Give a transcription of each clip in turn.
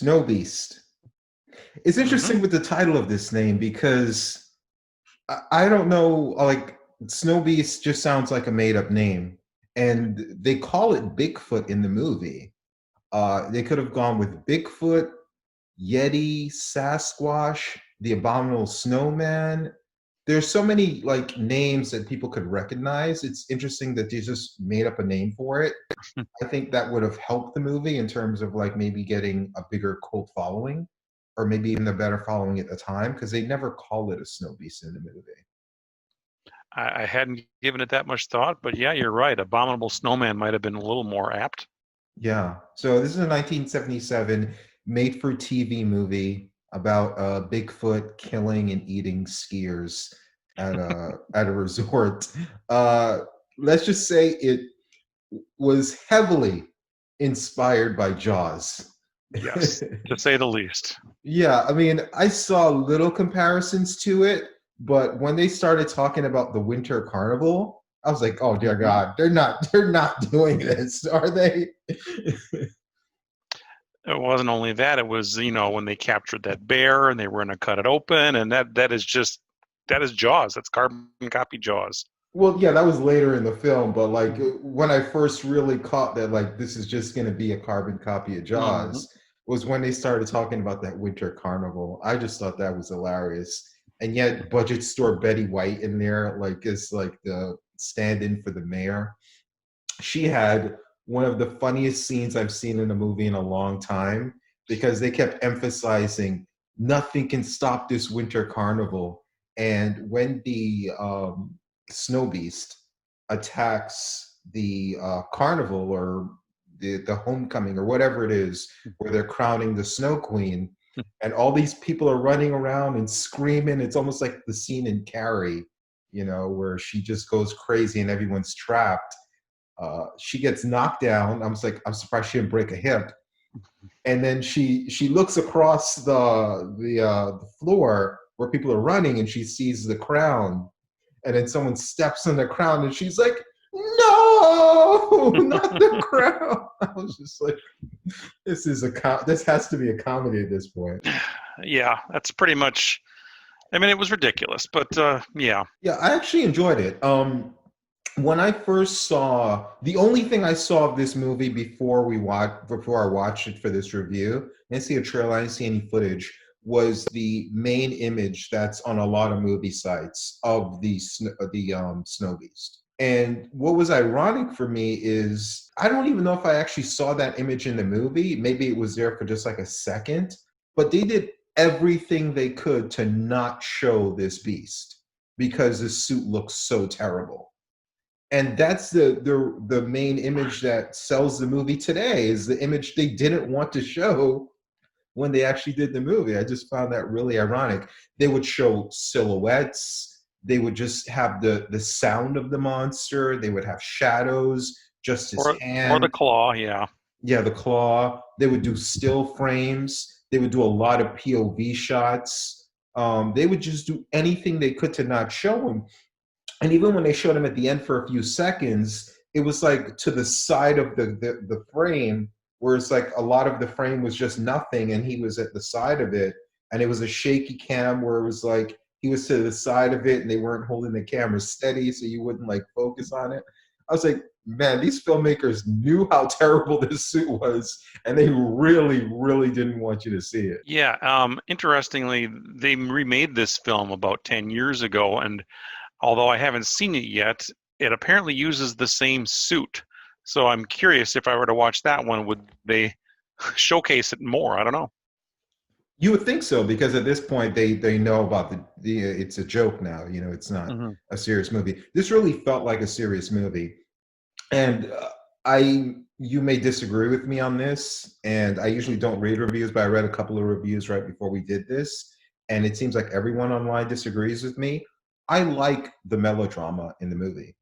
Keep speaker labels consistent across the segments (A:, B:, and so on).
A: Snowbeast. It's interesting with the title of this name because I don't know, like Snowbeast just sounds like a made up name. And they call it Bigfoot in the movie. They could have gone with Bigfoot, Yeti, Sasquatch, the Abominable Snowman. There's so many like names that people could recognize. It's interesting that they just made up a name for it. I think that would have helped the movie in terms of like maybe getting a bigger cult following, or maybe even a better following at the time, because they never call it a snow beast in the movie.
B: I hadn't given it that much thought, but yeah, you're right. Abominable Snowman might have been a little more apt.
A: Yeah. So this is a 1977 made-for-TV movie about Bigfoot killing and eating skiers at a resort. Let's just say it was heavily inspired by Jaws.
B: Yes, to say the least.
A: Yeah, I mean, I saw little comparisons to it, but when they started talking about the Winter Carnival, I was like, "Oh dear God, they're not doing this, are they?"
B: It wasn't only that, it was, when they captured that bear and they were going to cut it open, and that is Jaws. That's carbon copy Jaws.
A: Well, yeah, that was later in the film, but like when I first really caught that, like this is just going to be a carbon copy of
B: Mhm.
A: Jaws, was when they started talking about that Winter Carnival. I just thought that was hilarious, and yet budget store Betty White in there, like is like the stand-in for the mayor. She had one of the funniest scenes I've seen in a movie in a long time because they kept emphasizing nothing can stop this winter carnival. And when the snow beast attacks the carnival or the homecoming or whatever it is, where they're crowning the snow queen, and all these people are running around and screaming. It's almost like the scene in Carrie, where she just goes crazy and everyone's trapped. She gets knocked down. I'm surprised she didn't break a hip. And then she looks across the floor where people are running, and she sees the crown. And then someone steps on the crown, and she's like, "No, not the crown!" I was just like, this has to be a comedy at this point.
B: Yeah, that's pretty much. I mean, it was ridiculous, but yeah.
A: Yeah, I actually enjoyed it. When I first saw, the only thing I saw of this movie before I watched it for this review, I didn't see a trailer, I didn't see any footage, was the main image that's on a lot of movie sites of the Snow Beast. And what was ironic for me is I don't even know if I actually saw that image in the movie. Maybe it was there for just like a second, but they did everything they could to not show this beast because the suit looks so terrible. And that's the main image that sells the movie today, is the image they didn't want to show when they actually did the movie. I just found that really ironic. They would show silhouettes. They would just have the sound of the monster. They would have shadows, just his
B: Or the
A: hand.
B: claw, yeah.
A: Yeah, the claw. They would do still frames. They would do a lot of POV shots. They would just do anything they could to not show him. And even when they showed him at the end for a few seconds, it was like to the side of the frame, where it's like a lot of the frame was just nothing, and he was at the side of it, and it was a shaky cam where it was like he was to the side of it, and they weren't holding the camera steady, so you wouldn't like focus on it. I was like, man, these filmmakers knew how terrible this suit was, and they really, really didn't want you to see it.
B: Yeah, interestingly, they remade this film about 10 years ago, and although I haven't seen it yet, it apparently uses the same suit. So I'm curious, if I were to watch that one, would they showcase it more? I don't know.
A: You would think so, because at this point they know about the it's a joke now. It's not
B: Hmm.
A: a serious movie. This really felt like a serious movie, and I you may disagree with me on this, and I usually don't read reviews, but I read a couple of reviews right before we did this, and it seems like everyone online disagrees with me. I like the melodrama in the movie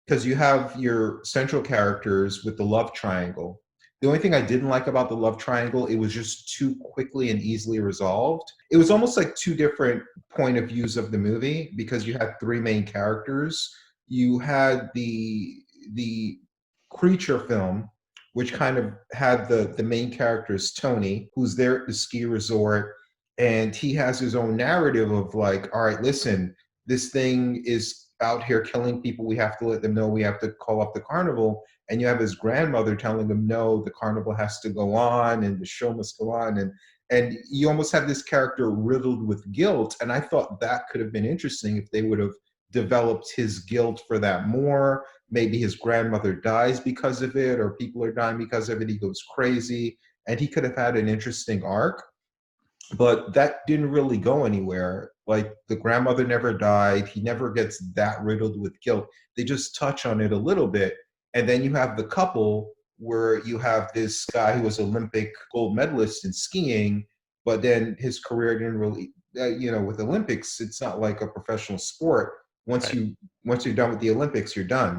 A: because you have your central characters with the love triangle. The only thing I didn't like about the love triangle, it was just too quickly and easily resolved. It was almost like two different point of views of the movie, because you had three main characters. You had the creature film, which kind of had the main character is Tony, who's there at the ski resort, and he has his own narrative of like, all right, listen, this thing is out here killing people. We have to let them know. We have to call up the carnival. And you have his grandmother telling him, no, the carnival has to go on and the show must go on. And you almost have this character riddled with guilt. And I thought that could have been interesting if they would have developed his guilt for that more. Maybe his grandmother dies because of it, or people are dying because of it. He goes crazy, and he could have had an interesting arc. But that didn't really go anywhere. Like the grandmother never died. He never gets that riddled with guilt. They just touch on it a little bit. And then you have the couple where you have this guy who was Olympic gold medalist in skiing, but then his career didn't really, with Olympics, it's not like a professional sport. Once
B: Right.
A: you once you're done with the Olympics, you're done.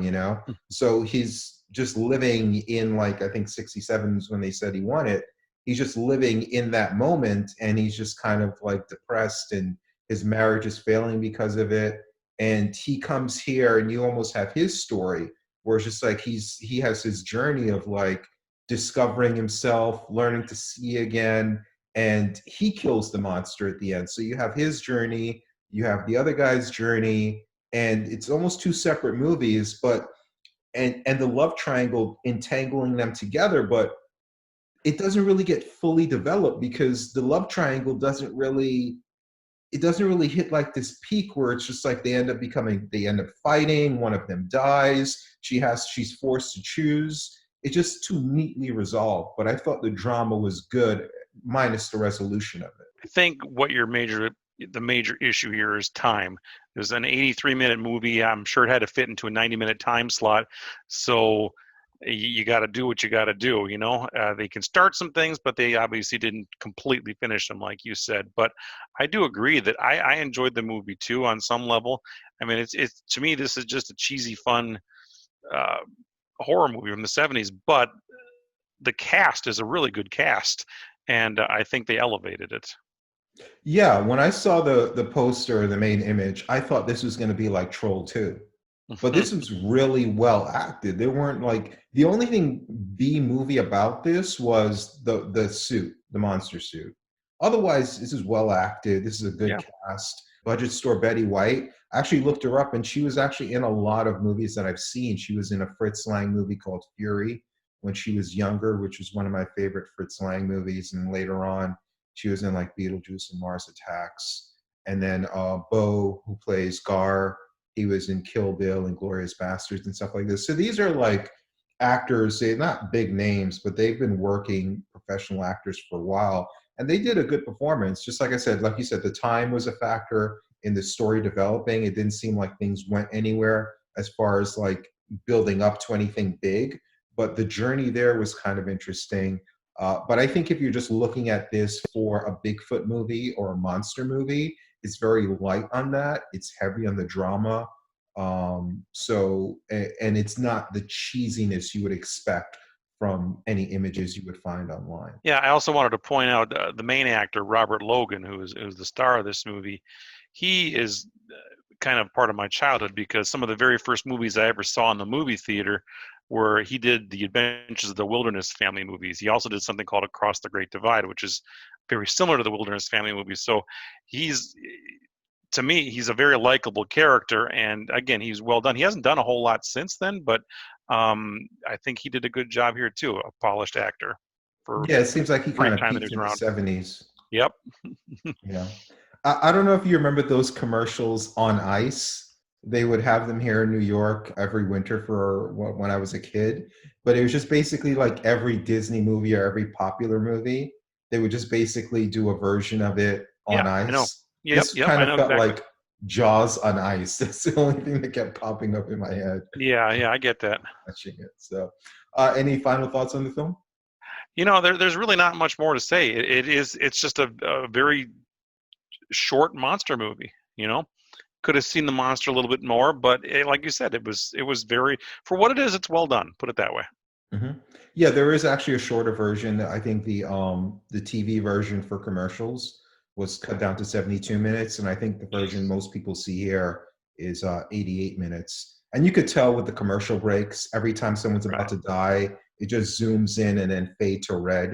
A: So he's just living in, like, I think 67 is when they said he won it. He's just living in that moment, and he's just kind of like depressed, and his marriage is failing because of it. And he comes here, and you almost have his story where it's just like he has his journey of like discovering himself, learning to see again, and he kills the monster at the end. So you have his journey, you have the other guy's journey, and it's almost two separate movies, but and the love triangle entangling them together, but it doesn't really get fully developed because the love triangle doesn't really hit like this peak where it's just like they end up fighting, one of them dies, she's forced to choose. It's just too neatly resolved, but I thought the drama was good minus the resolution of it.
B: I think the major issue here is time. It was an 83-minute movie. I'm sure it had to fit into a 90-minute time slot. So you got to do what you got to do. They can start some things, but they obviously didn't completely finish them, like you said. But I do agree that I enjoyed the movie too on some level. I mean, it's to me, this is just a cheesy, fun uh, horror movie from the 70s, but the cast is a really good cast, and I think they elevated it.
A: Yeah, when I saw the poster, the main image, I thought this was going to be like Troll 2. But this was really well acted. There weren't like the only thing B movie about this was the suit, the monster suit. Otherwise, this is well acted. This is a good
B: Yeah.
A: cast. Budget store Betty White. I actually looked her up, and she was actually in a lot of movies that I've seen. She was in a Fritz Lang movie called Fury when she was younger, which was one of my favorite Fritz Lang movies. And later on, she was in like Beetlejuice and Mars Attacks. And then Bo, who plays Gar, he was in Kill Bill and Glorious Bastards and stuff like this. So these are like actors, they're not big names, but they've been working professional actors for a while. And they did a good performance. Just like I said, like you said, the time was a factor in the story developing. It didn't seem like things went anywhere as far as like building up to anything big. But the journey there was kind of interesting. But I think if you're just looking at this for a Bigfoot movie or a monster movie, it's very light on that. It's heavy on the drama. And it's not the cheesiness you would expect from any images you would find online.
B: Yeah, I also wanted to point out the main actor, Robert Logan, who's the star of this movie. He is kind of part of my childhood because some of the very first movies I ever saw in the movie theater were he did the Adventures of the Wilderness Family movies. He also did something called Across the Great Divide, which is very similar to the Wilderness Family movies. So to me, he's a very likable character, and again, he's well done. He hasn't done a whole lot since then, but I think he did a good job here too. A polished actor for
A: Yeah, it seems like he
B: brief
A: kind of
B: time that he
A: peaked
B: was
A: in the
B: around.
A: 70s.
B: Yep.
A: Yeah. I don't know if you remember those commercials on ice. They would have them here in New York every winter for when I was a kid. But it was just basically like every Disney movie or every popular movie, they would just basically do a version of it on
B: Yeah, I know.
A: ice.
B: Yep,
A: This
B: yep,
A: kind
B: I
A: of
B: know
A: felt
B: exactly.
A: like Jaws on ice. That's the only thing that kept popping up in my head
B: Yeah, yeah, I get that.
A: watching it. So, any final thoughts on the film?
B: There's really not much more to say. It's just a very short monster movie. Could have seen the monster a little bit more, but like you said, it was very for what it is. It's well done. Put it that way.
A: hmm Yeah, there is actually a shorter version. I think the TV version for commercials was cut down to 72 minutes, and I think the version
B: Yes.
A: most people see here is 88 minutes. And you could tell with the commercial breaks, every time someone's about
B: Right.
A: to die, it just zooms in and then fade to red.